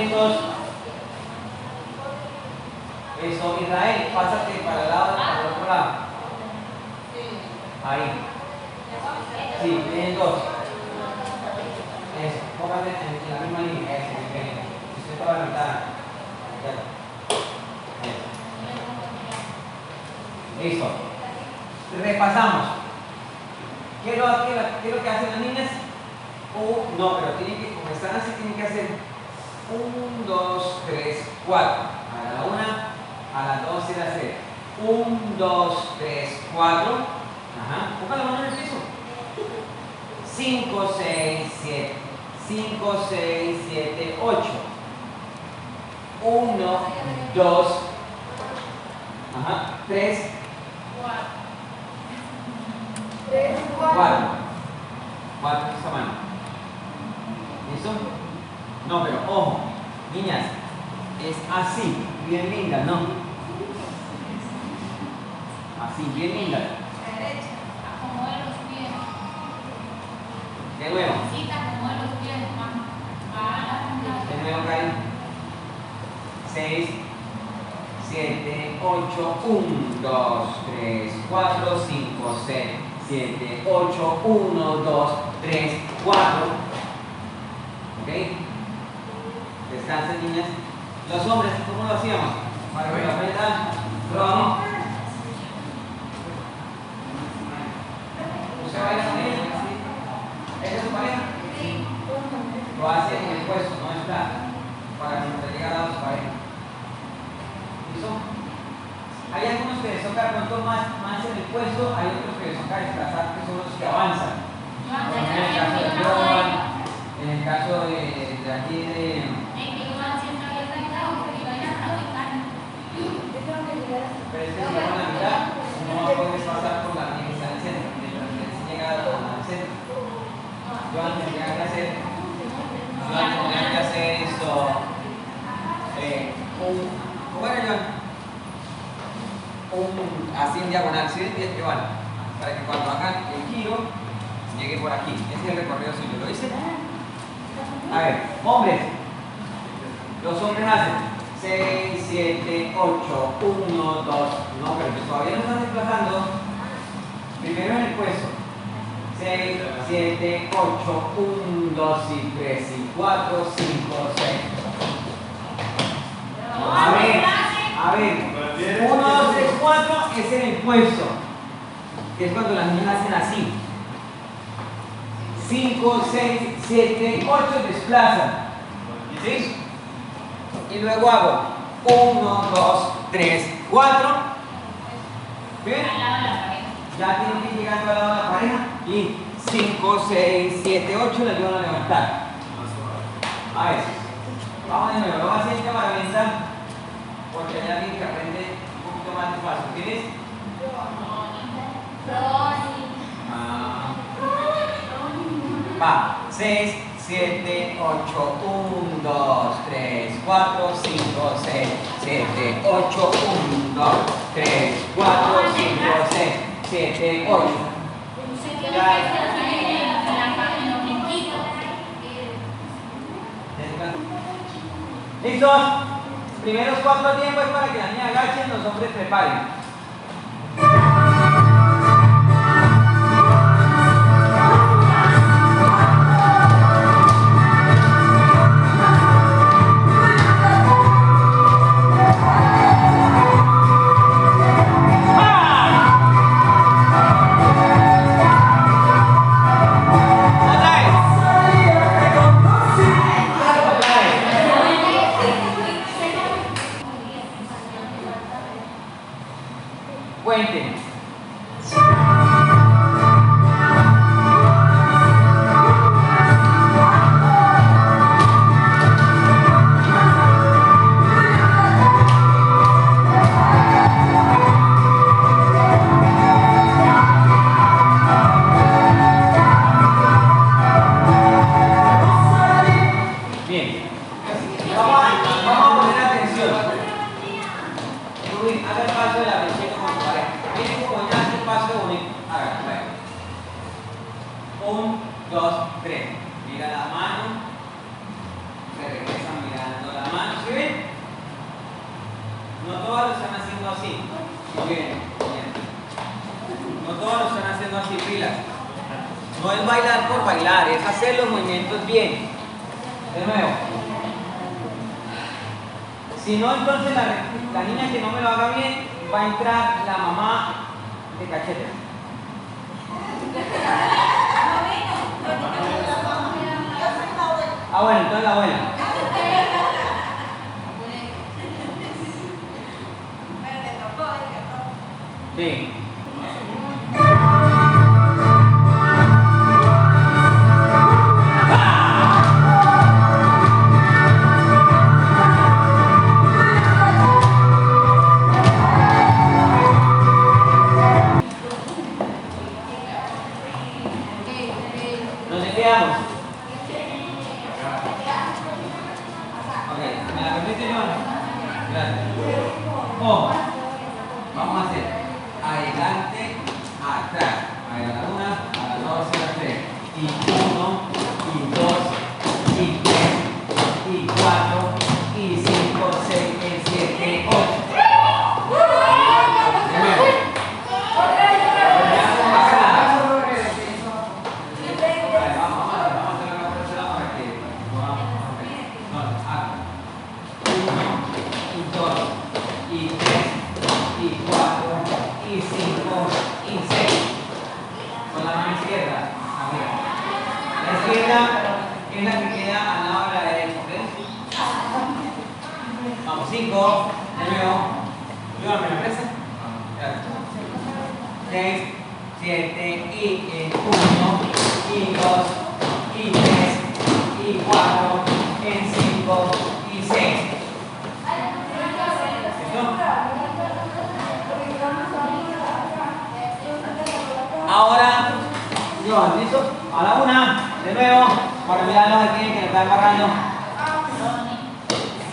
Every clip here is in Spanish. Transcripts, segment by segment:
atentos. Eso, Israel, pásate para el otro lado. Ahí. Sí, vienen dos. Eso, póngate en la misma línea. Eso, bien. Estoy toda la mitad. Eso. Listo. Repasamos. ¿Qué es lo que hacen las niñas? No, pero tienen que, como están así, tienen que hacer 1, 2, 3, 4. A la 1, a las 2 y a las 3. 1, 2, 3, 4. Ajá. Ponga la mano en el piso. 5, 6, 7. 5, 6, 7, 8. 1, 2, 3, 4. 4 esta mano. ¿Listo? No, pero ojo, niñas, es así, bien linda, ¿no? Así, bien linda. Derecha, acomode los pies. De nuevo. Sí, acomode los pies, De nuevo, Karen. 6, 7, 8, 1, 2, 3, 4, 5, 6, 7, 8, 1, 2, 3, 4. ¿Ok? Descansen, niñas. Los hombres, ¿cómo lo hacíamos? Para que lo aprendan. Ron. ¿Usted baila con ella? ¿Ella es su pareja? Sí. Lo hace en el puesto, no está. Para que no te llegue a su pareja. ¿Listo? Hay algunos que les toca pronto más en el puesto, hay otros que les toca desplazar, que son los que avanzan. En el caso de Jovan, en el caso de aquí de... Pero es que si van a la mitad, no va a poder pasar por la línea que está en el centro. Mientras que llega al centro. Jovan tendría que hacer esto. ¿Cómo era, Jovan? Así en diagonal, ¿sí? Jovan, para que cuando hagan el giro llegue por aquí. Ese es el recorrido suyo, ¿lo viste? A ver, hombres. Los hombres hacen 6, 7, 8, 1, 2. No, pero que todavía no están desplazando. Primero en el puesto. 6, 7, 8, 1, 2 y 3 y 4, 5, 6. A ver, 1, 2, 3, 4 es en el puesto, que es cuando las niñas hacen así. 5, 6, 7, 8 desplazan. ¿Sí? Y luego hago 1, 2, 3, 4. ¿Bien? Ya tienen que ir llegando al lado de la pareja. Y 5, 6, 7, 8 la ayudan a levantar. A ver. Vamos de nuevo, lo voy a hacer en cámara lenta, porque hay alguien que aprende un poquito más despacio. ¿Tienes? Va, 6, 7, 8, 1, 2, 3, 4, 5, 6, 7, 8, 1, 2, 3, 4, 5, 6, 7, 8. ¿Listos? Primeros 4 tiempos es para que las niñas agachen, los hombres preparen. Cuenten. Bien. Vamos a poner atención. Rubén, haga el paso de la presión con tu pareja. Miren cómo ya hace el paso de unir. Hágalo, 1, 2, 3. Mira la mano. Se regresa mirando la haciendo así. Muy bien, bien. No todos lo están haciendo así, pilas. No es bailar por bailar, es hacer los movimientos bien. De nuevo. Si no, entonces la niña que no me lo haga bien, va a entrar la mamá de Cachete. Ah, bueno, entonces la abuela. Sí. Nos quedamos. Ok, ¿me la permite, Joan? Gracias. Ojo. Vamos a hacer adelante, atrás. A ver, a la 1, a la 2, a la 3. Y 1, y 2, y 3, y 4, y 5, 6, 7, 8. Es la que queda al lado de la derecha, ¿ok? Vamos, 5, de nuevo. Ayúdame, ¿me parece? 6, 7, y 1, y 2, y 3, y 4, y 5, y 6. ¿Listo? Ahora, Joan, ¿listo? A la 1, de nuevo, para mirarlos aquí que le está embarrando.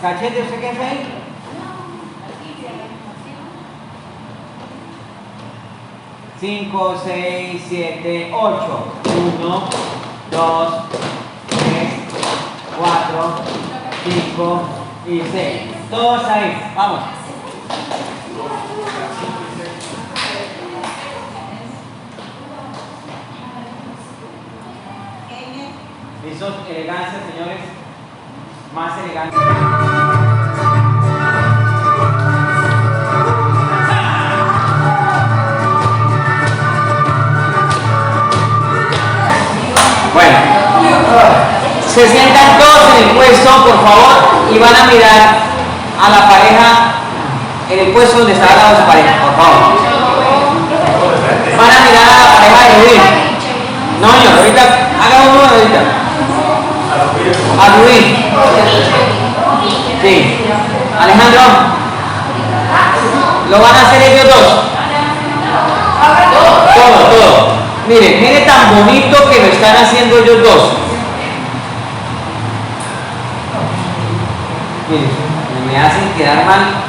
Cachete, ¿usted qué hace ahí? Cinco, 6, 7, 8. 1, 2, 3, 4, 5 y 6. Todos ahí, vamos. ¿Listos? Elegancia, señores. Más elegancia. Bueno, se sientan todos en el puesto, por favor, y van a mirar a la pareja en el puesto donde está al lado de su pareja, por favor. Van a mirar a la pareja de Rubín. No, señor, ahorita, haga uno ahorita. A Rubín. Sí. Alejandro. Lo van a hacer ellos dos. Todo. Miren tan bonito que lo están haciendo ellos dos. Miren, me hacen quedar mal.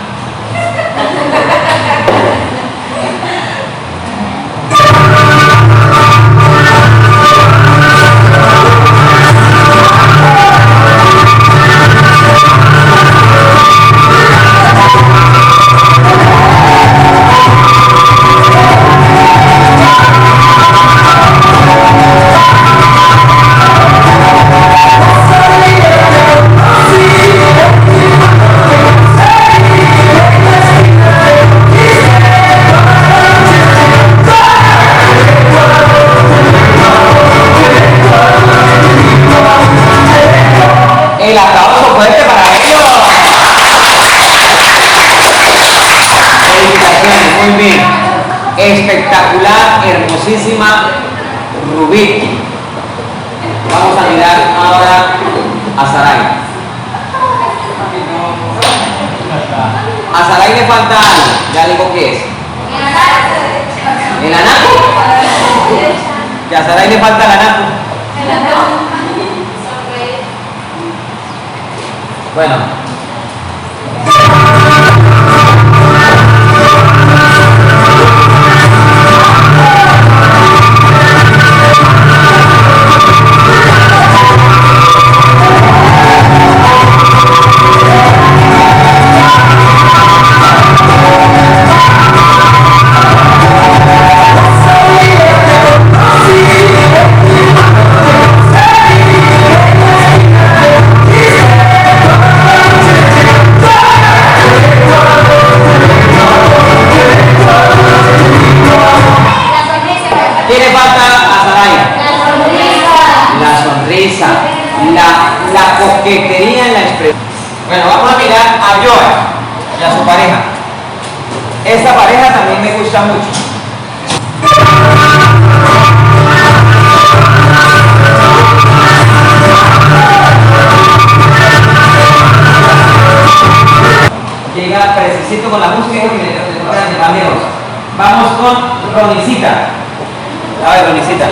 El aplauso fuerte para ellos. Felicitaciones, muy bien. Espectacular, hermosísima Rubí. Vamos a mirar ahora a Saray. A Saray le falta algo. Ya le digo qué es. ¿El anaco? Que a Saray le falta el anaco. Bueno. Joel y a su pareja. Esta pareja también me gusta mucho. Llega precisito con la música y le tocan de banderos. Vamos con Ronicita. A ver, Ronicita.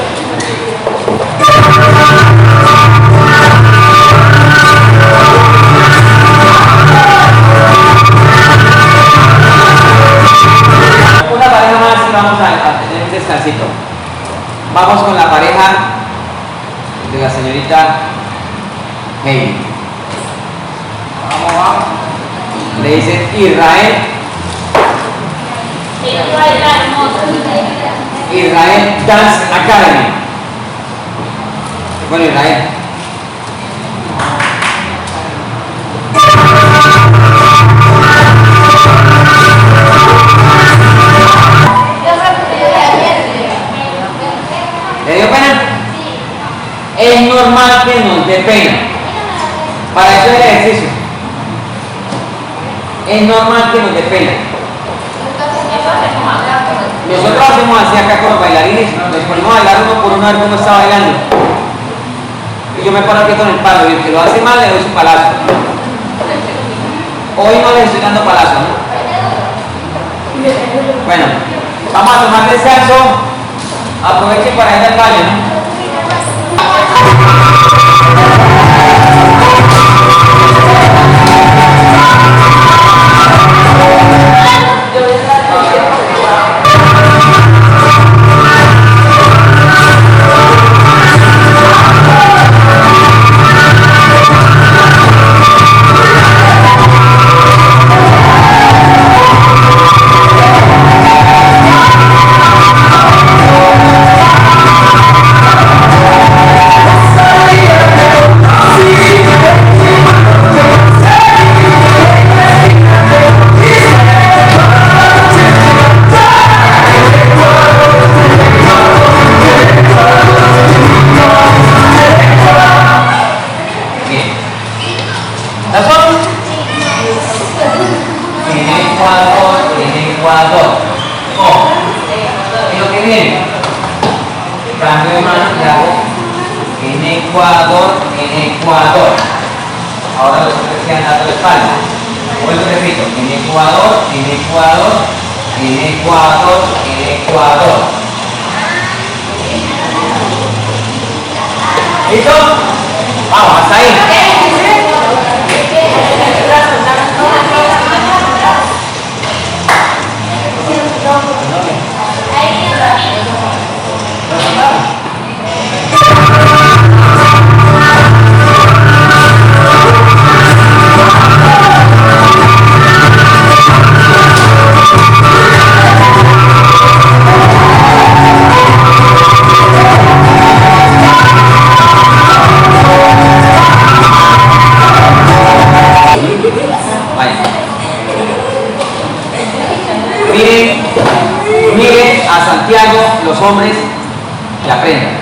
Una pareja más y vamos a tener un descansito. Vamos con la pareja de la señorita Heidi. Vamos. Le dicen Israel. Israel Dance Academy. Bueno, Israel. ¿Le dio pena? Es normal que nos dé pena. Para eso es el ejercicio. Es normal que nos dé pena. Nosotros hacemos así acá con los bailarines, nos ponemos a bailar uno por uno a ver cómo está bailando. Y yo me paro aquí con el palo y el que lo hace mal le doy su palazo. Hoy no les estoy dando palazo, ¿no? Bueno, vamos a tomar descanso. Aprovechen para ir al baño, ¿no? Cambio de mano y hago en Ecuador. Ahora los que quedan dando la espalda. Vuelvo y repito, en Ecuador. ¿Listo? Vamos, hasta ahí. Miren a Santiago, los hombres, que aprendan.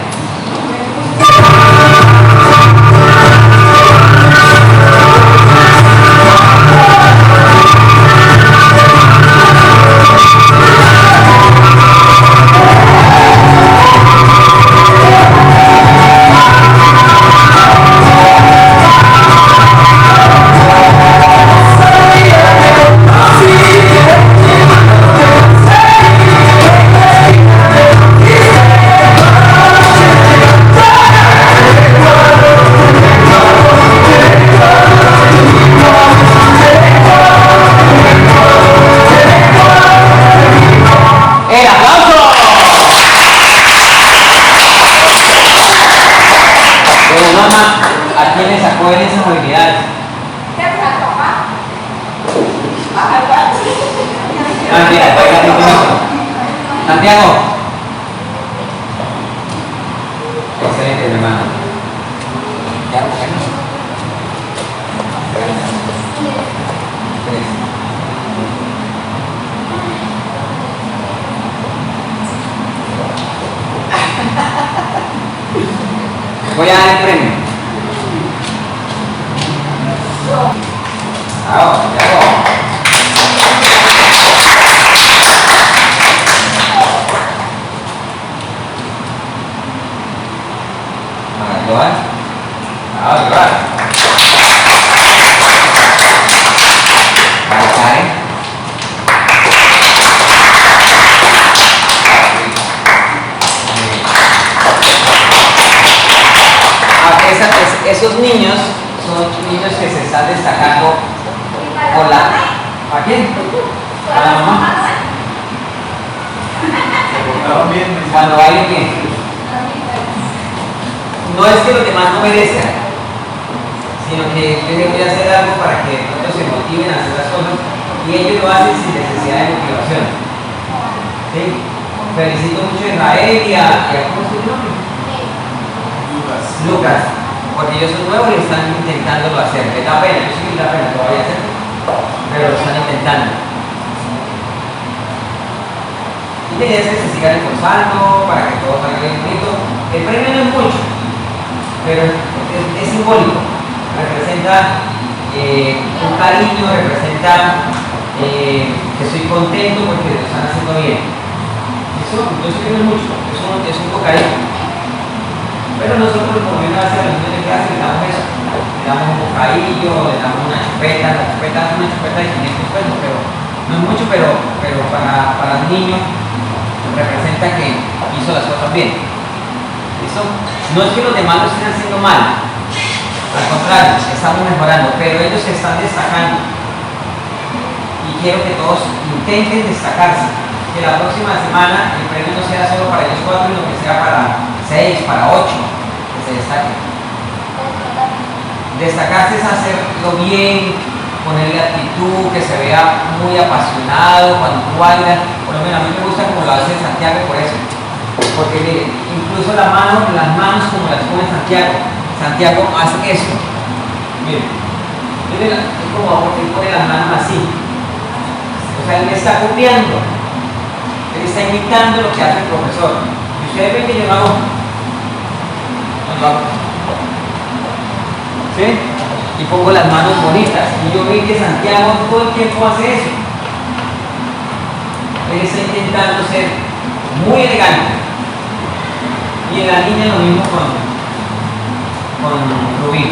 ¿A quién le sacó en esas habilidades? Santiago. Excelente, mi hermano. Ya, voy a dar el premio. Bravo, Santiago. Johan. Bravo, Johan. Vale, Karen. Esos niños son niños que se están destacando por la... ¿Para quién? Para la mamá. Cuando hay bien. No es que los demás no merezcan, sino que yo les voy a hacer algo para que otros se motiven a hacer las cosas y ellos lo hacen sin necesidad de motivación. ¿Sí? Felicito mucho a Israel y a ¿cómo es su nombre? Lucas, porque ellos son nuevos y están intentándolo hacer. Les da pena, yo sé que les da pena todavía hacer, pero lo están intentando. Y la idea es que se sigan esforzando para que todo salga bien bonito. El premio no es mucho, pero es simbólico. Representa un cariño, representa que estoy contento porque lo están haciendo bien. Eso yo sé que no es mucho, es un bocadillo. Pero nosotros por lo menos a los niños de clase le damos eso. Le damos un bocadillo, le damos una chupeta. La chupeta es una chupeta de 500 pesos, pero no es mucho, pero para el niño representa que hizo las cosas bien. ¿Listo? No es que los demás lo estén haciendo mal, al contrario, estamos mejorando, pero ellos se están destacando y quiero que todos intenten destacarse, que la próxima semana el premio no sea solo para ellos 4, sino que sea para 6, para 8, que se destaquen. Destacarse es hacerlo bien, ponerle actitud, que se vea muy apasionado cuando tú bailas. Por lo menos a mí me gusta como lo hace Santiago por eso. Porque mire, incluso las manos como las pone Santiago hace eso. Mire, es como él pone las manos así. O sea, él me está copiando. Él está imitando lo que hace el profesor. Y ustedes ven que yo lo hago. ¿Sí? Y pongo las manos bonitas. Y yo vi que Santiago todo el tiempo hace eso. Él está intentando ser muy elegante. Y en la niña lo mismo con Rubí.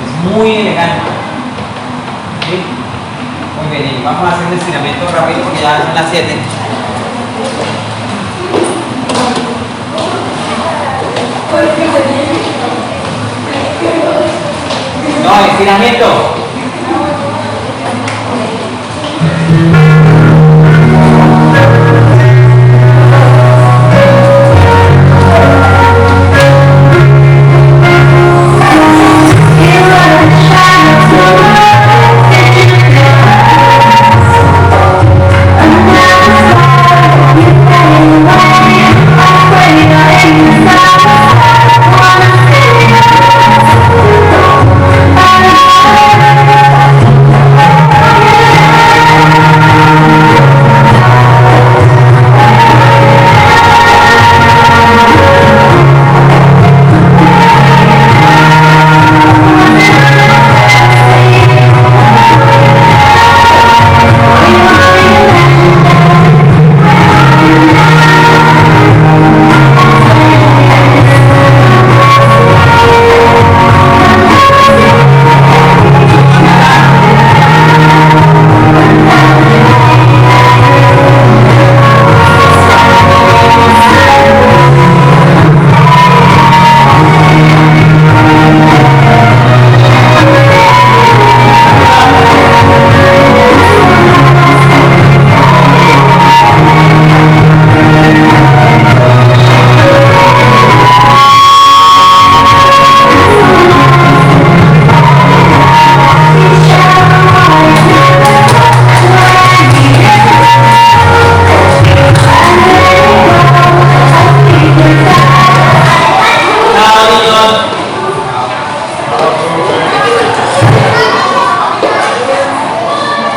Es muy elegante. ¿Sí? Muy bien, y vamos a hacer un estiramiento rápido porque ya son las 7. No, estiramiento.